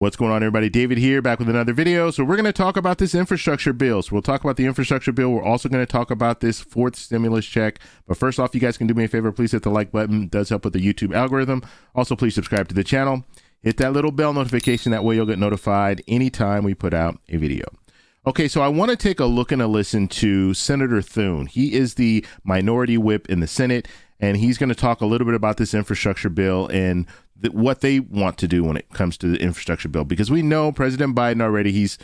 What's going on, everybody? David here, back with another video. So we're going to talk about this infrastructure bill. So we'll talk about the infrastructure bill. We're also going to talk about this fourth stimulus check. But first off, you guys can do me a favor. Please hit the like button. It does help with the YouTube algorithm. Also, please subscribe to the channel. Hit that little bell notification. That way you'll get notified anytime we put out a video. Okay, so I want to take a look and a listen to Senator Thune. He is the minority whip in the Senate, and he's going to talk a little bit about this infrastructure bill and what they want to do when it comes to the infrastructure bill, because we know President Biden already, he's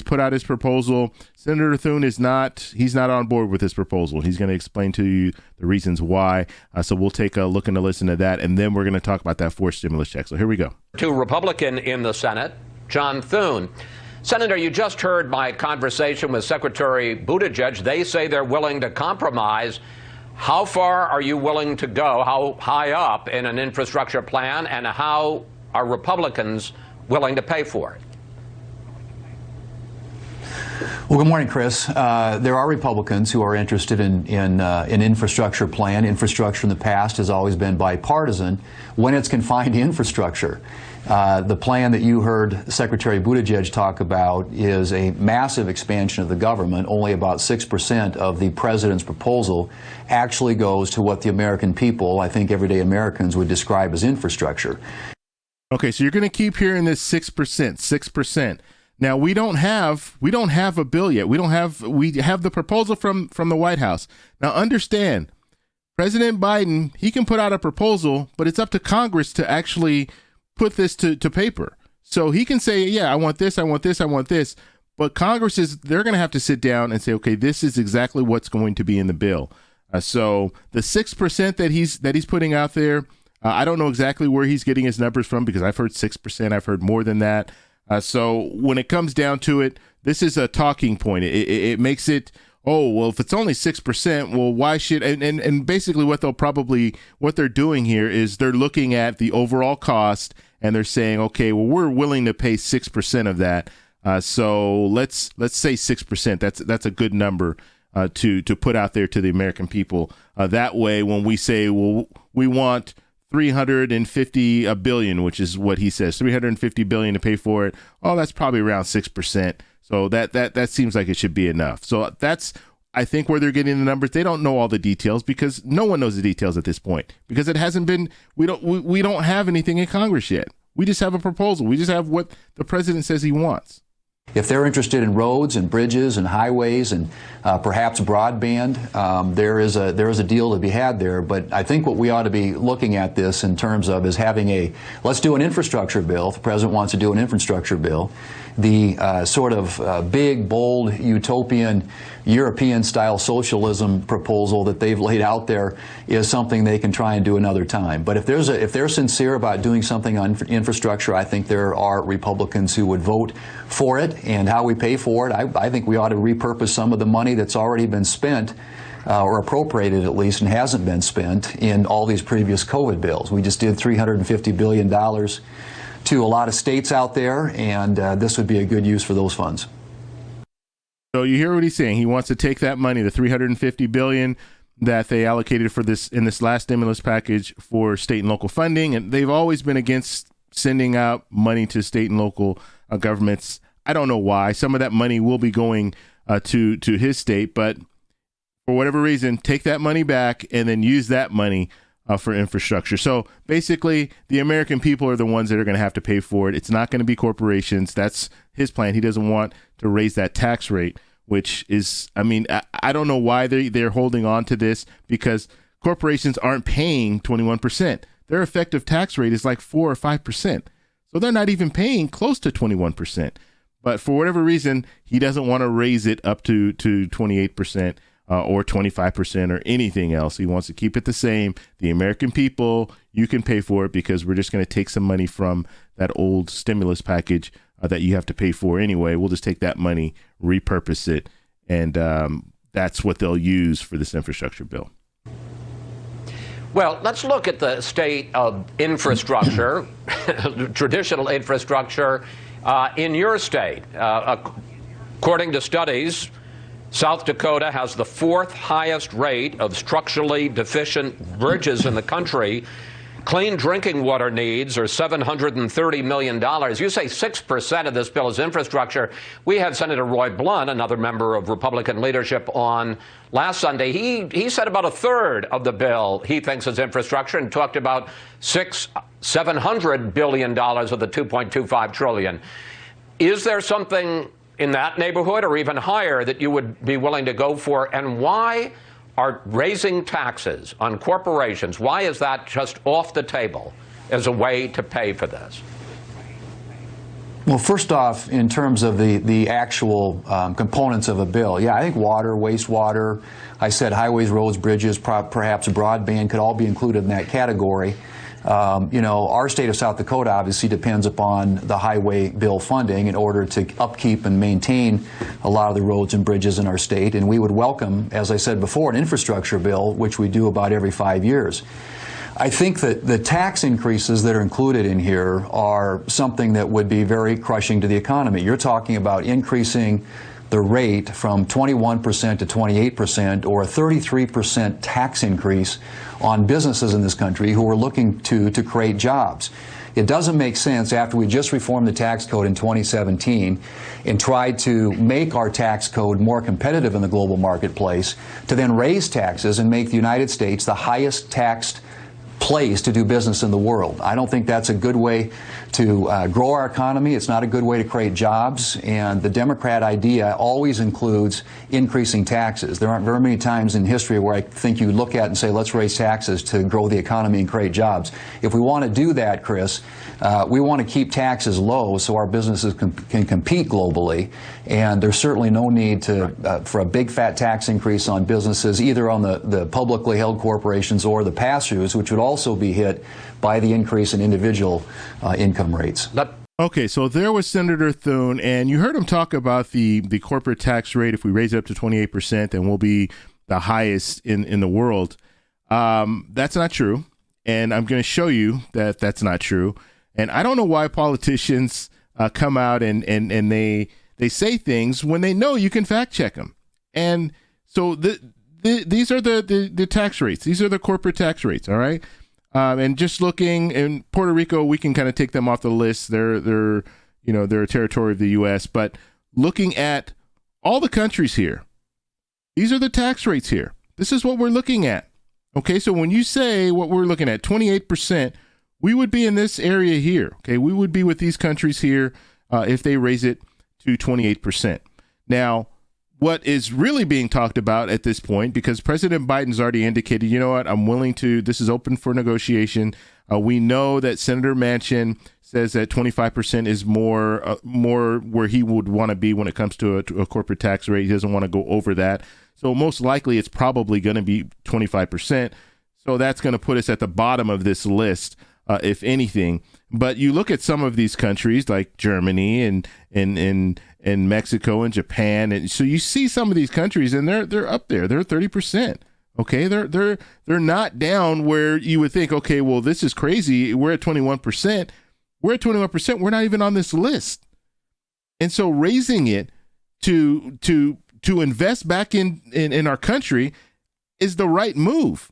put out his proposal. Senator Thune he's not on board with his proposal. He's going to explain to you the reasons why. So we'll take a look and a listen to that, and then we're going to talk about that fourth stimulus check. So here we go. To Republican in the Senate, John Thune. Senator, you just heard my conversation with Secretary Buttigieg. They say they're willing to compromise. How far are you willing to go? How high up in an infrastructure plan, and how are Republicans willing to pay for it? Well, good morning, Chris. There are Republicans who are interested in an infrastructure plan. Infrastructure in the past has always been bipartisan when it's confined to infrastructure. The plan that you heard Secretary Buttigieg talk about is a massive expansion of the government. Only about 6% of the president's proposal actually goes to what the American people, I think everyday Americans, would describe as infrastructure. Okay, so you're going to keep hearing this 6%. Now we don't have a bill yet. We have the proposal from the White House. Now understand, President Biden, he can put out a proposal, but it's up to Congress to actually put this to paper. So he can say, yeah, I want this, I want this, I want this. But Congress they're going to have to sit down and say, okay, this is exactly what's going to be in the bill. So the 6% that he's putting out there, I don't know exactly where he's getting his numbers from, because I've heard 6%, I've heard more than that. So when it comes down to it, this is a talking point. It makes it, oh, well, if it's only 6%, well, why should, and basically what they're doing here is they're looking at the overall cost, and they're saying, okay, well, we're willing to pay 6% of that. So let's say 6%. That's a good number to put out there to the American people. That way, when we say, well, we want $350 billion, which is what he says, $350 billion to pay for it. Oh, that's probably around 6%. So that seems like it should be enough. So that's, I think, where they're getting the numbers. They don't know all the details, because no one knows the details at this point, because it hasn't been, we don't have anything in Congress yet. We just have a proposal. We just have what the president says he wants. If they're interested in roads and bridges and highways and perhaps broadband, there is a deal to be had there. But I think what we ought to be looking at this in terms of is having let's do an infrastructure bill. If the president wants to do an infrastructure bill, the sort of big, bold, utopian, European-style socialism proposal that they've laid out there is something they can try and do another time. But if they're sincere about doing something on infrastructure, I think there are Republicans who would vote for it. And how we pay for it, I think we ought to repurpose some of the money that's already been spent, or appropriated at least, and hasn't been spent in all these previous COVID bills. We just did $350 billion to a lot of states out there, and this would be a good use for those funds. So you hear what he's saying. He wants to take that money, the $350 billion that they allocated for this in this last stimulus package, for state and local funding, and they've always been against sending out money to state and local governments. I don't know why. Some of that money will be going to his state, but for whatever reason, take that money back and then use that money for infrastructure. So basically, the American people are the ones that are going to have to pay for it. It's not going to be corporations. That's his plan. He doesn't want to raise that tax rate, which is, I mean, I don't know why they're holding on to this, because corporations aren't paying 21%. Their effective tax rate is like 4 or 5%. So they're not even paying close to 21%. But for whatever reason, he doesn't want to raise it up to 28% or 25% or anything else. He wants to keep it the same. The American people, you can pay for it, because we're just going to take some money from that old stimulus package that you have to pay for anyway. We'll just take that money, repurpose it, and that's what they'll use for this infrastructure bill. Well, let's look at the state of infrastructure, traditional infrastructure in your state. According to studies, South Dakota has the 4th highest rate of structurally deficient bridges in the country. clean drinking water needs are $730 million. You say 6% of this bill is infrastructure. We had Senator Roy Blunt, another member of Republican leadership, on last Sunday. He said about a third of the bill he thinks is infrastructure and talked about $700 billion of the $2.25 trillion. Is there something in that neighborhood or even higher that you would be willing to go for? And why are raising taxes on corporations, why is that just off the table as a way to pay for this? Well, first off, in terms of the actual components of a bill, yeah, I think water, wastewater, I said highways, roads, bridges, perhaps broadband could all be included in that category. You know, our state of South Dakota obviously depends upon the highway bill funding in order to upkeep and maintain a lot of the roads and bridges in our state. And we would welcome, as I said before, an infrastructure bill, which we do about every 5 years. I think that the tax increases that are included in here are something that would be very crushing to the economy. You're talking about increasing the rate from 21% to 28%, or a 33% tax increase on businesses in this country who are looking to create jobs. It doesn't make sense, after we just reformed the tax code in 2017 and tried to make our tax code more competitive in the global marketplace, to then raise taxes and make the United States the highest taxed place to do business in the world. I don't think that's a good way to grow our economy. It's not a good way to create jobs. And the Democrat idea always includes increasing taxes. There aren't very many times in history where I think you look at and say, let's raise taxes to grow the economy and create jobs. If we want to do that, Chris, we want to keep taxes low so our businesses can compete globally. And there's certainly no need to for a big fat tax increase on businesses, either on the publicly held corporations or the pass-throughs, which would also be hit by the increase in individual income rates. Okay, so there was Senator Thune, and you heard him talk about the corporate tax rate. If we raise it up to 28%, then we'll be the highest in the world. That's not true, and I'm going to show you that that's not true. And I don't know why politicians come out and they say things when they know you can fact check them. And so these are the tax rates. These are the corporate tax rates, all right? And just looking in Puerto Rico, we can kind of take them off the list. They're a territory of the U.S. But looking at all the countries here, these are the tax rates here. This is what we're looking at. Okay, so when you say what we're looking at, 28%, we would be in this area here. Okay, we would be with these countries here if they raise it to 28%. Now, what is really being talked about at this point, because President Biden's already indicated, you know what, I'm willing to, this is open for negotiation. We know that Senator Manchin says that 25% is more where he would want to be when it comes to a corporate tax rate. He doesn't want to go over that. So most likely it's probably going to be 25%. So that's going to put us at the bottom of this list, if anything. But you look at some of these countries like Germany and Mexico and Japan, and so you see some of these countries, and they're up there. They're 30%. Okay, they're not down where you would think, okay, well, this is crazy. We're at 21%. We're at 21%. We're not even on this list. And so raising it to invest back in our country is the right move,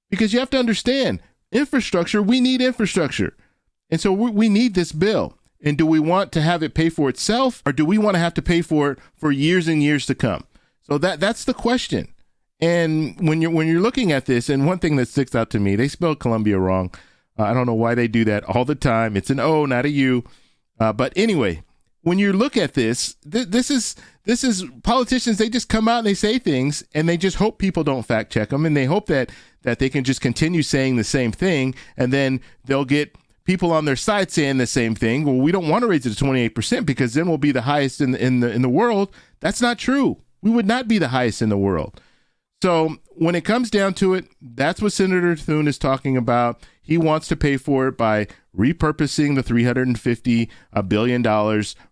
because you have to understand infrastructure. We need infrastructure. And so we need this bill. And do we want to have it pay for itself, or do we want to have to pay for it for years and years to come? So that's the question. And when you're looking at this, and one thing that sticks out to me, they spelled Columbia wrong. I don't know why they do that all the time. It's an O, not a U. But anyway, when you look at this, this is politicians. They just come out and they say things, and they just hope people don't fact check them, and they hope that they can just continue saying the same thing, and then they'll get people on their side saying the same thing. Well, we don't want to raise it to 28% because then we'll be the highest in the world. That's not true. We would not be the highest in the world. So when it comes down to it, that's what Senator Thune is talking about. He wants to pay for it by repurposing the $350 billion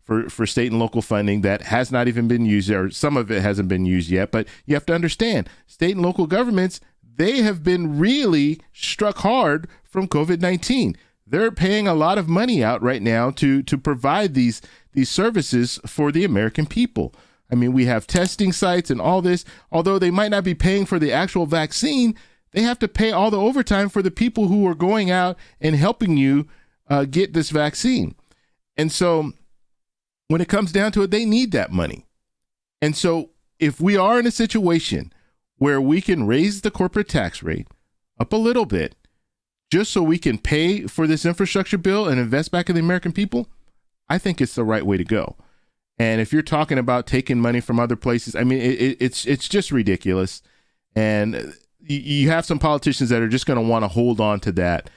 for state and local funding that has not even been used, or some of it hasn't been used yet. But you have to understand, state and local governments, they have been really struck hard from COVID-19. They're paying a lot of money out right now to provide these services for the American people. I mean, we have testing sites and all this. Although they might not be paying for the actual vaccine, they have to pay all the overtime for the people who are going out and helping you get this vaccine. And so when it comes down to it, they need that money. And so if we are in a situation where we can raise the corporate tax rate up a little bit, just so we can pay for this infrastructure bill and invest back in the American people, I think it's the right way to go. And if you're talking about taking money from other places, I mean, it's just ridiculous. And you have some politicians that are just going to want to hold on to that,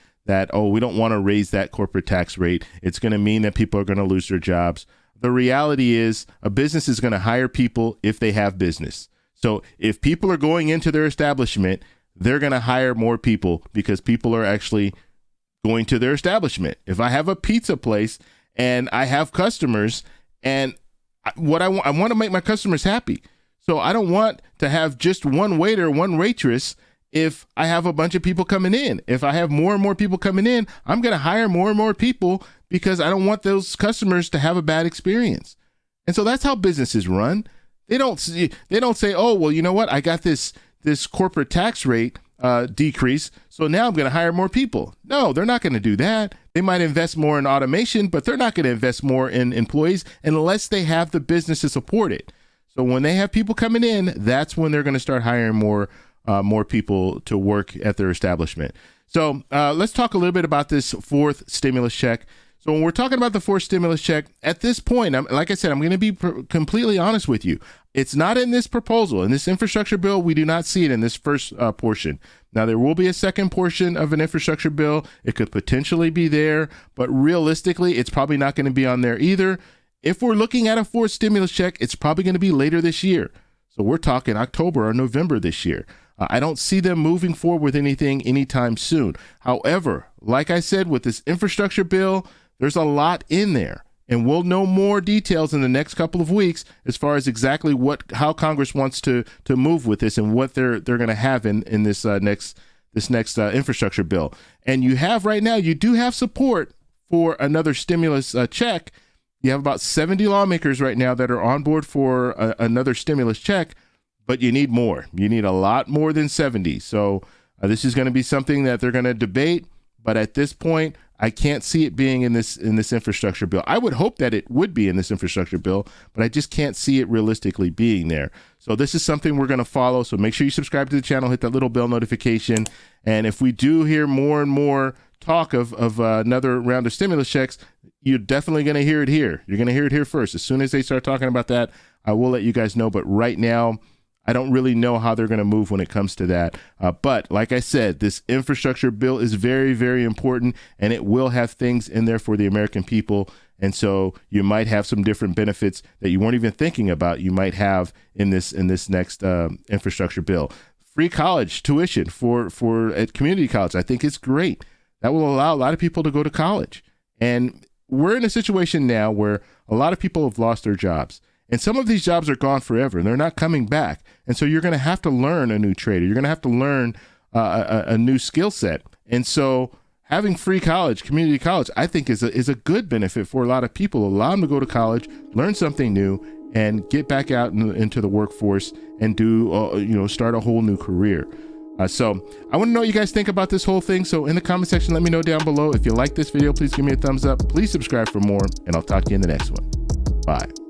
oh, we don't want to raise that corporate tax rate. It's going to mean that people are going to lose their jobs. The reality is a business is going to hire people if they have business. So if people are going into their establishment, they're going to hire more people because people are actually going to their establishment. If I have a pizza place and I have customers, and what I want to make my customers happy. So I don't want to have just one waiter, one waitress. If I have a bunch of people coming in, if I have more and more people coming in, I'm going to hire more and more people because I don't want those customers to have a bad experience. And so that's how businesses run. They don't say, oh, well, you know what? I got this corporate tax rate decrease, so now I'm going to hire more people. No, they're not going to do that. They might invest more in automation, but they're not going to invest more in employees unless they have the business to support it. So when they have people coming in, that's when they're going to start hiring more people to work at their establishment. So let's talk a little bit about this fourth stimulus check. So when we're talking about the fourth stimulus check, at this point, like I said, I'm going to be completely honest with you. It's not in this proposal. In this infrastructure bill, we do not see it in this first portion. Now, there will be a second portion of an infrastructure bill. It could potentially be there, but realistically, it's probably not going to be on there either. If we're looking at a fourth stimulus check, it's probably going to be later this year. So we're talking October or November this year. I don't see them moving forward with anything anytime soon. However, like I said, with this infrastructure bill, there's a lot in there, and we'll know more details in the next couple of weeks as far as exactly how Congress wants to move with this and what they're going to have in this next infrastructure bill. And you do have support for another stimulus check. You have about 70 lawmakers right now that are on board for another stimulus check, but you need more. You need a lot more than 70. So this is going to be something that they're going to debate, but at this point, I can't see it being in this infrastructure bill. I would hope that it would be in this infrastructure bill, but I just can't see it realistically being there. So this is something we're going to follow. So make sure you subscribe to the channel, hit that little bell notification. And if we do hear more and more talk of another round of stimulus checks, you're definitely going to hear it here. You're going to hear it here first. As soon as they start talking about that, I will let you guys know. But right now, I don't really know how they're going to move when it comes to that. But like I said, this infrastructure bill is very, very important, and it will have things in there for the American people. And so you might have some different benefits that you weren't even thinking about you might have in this next infrastructure bill. Free college tuition for at community college. I think it's great. That will allow a lot of people to go to college. And we're in a situation now where a lot of people have lost their jobs. And some of these jobs are gone forever, and they're not coming back. And so you're going to have to learn a new trade, or you're going to have to learn a new skill set. And so having free college, community college, I think is a good benefit for a lot of people. Allow them to go to college, learn something new, and get back out into the workforce and start a whole new career. So I want to know what you guys think about this whole thing. So in the comment section, let me know down below. If you like this video, please give me a thumbs up. Please subscribe for more, and I'll talk to you in the next one. Bye.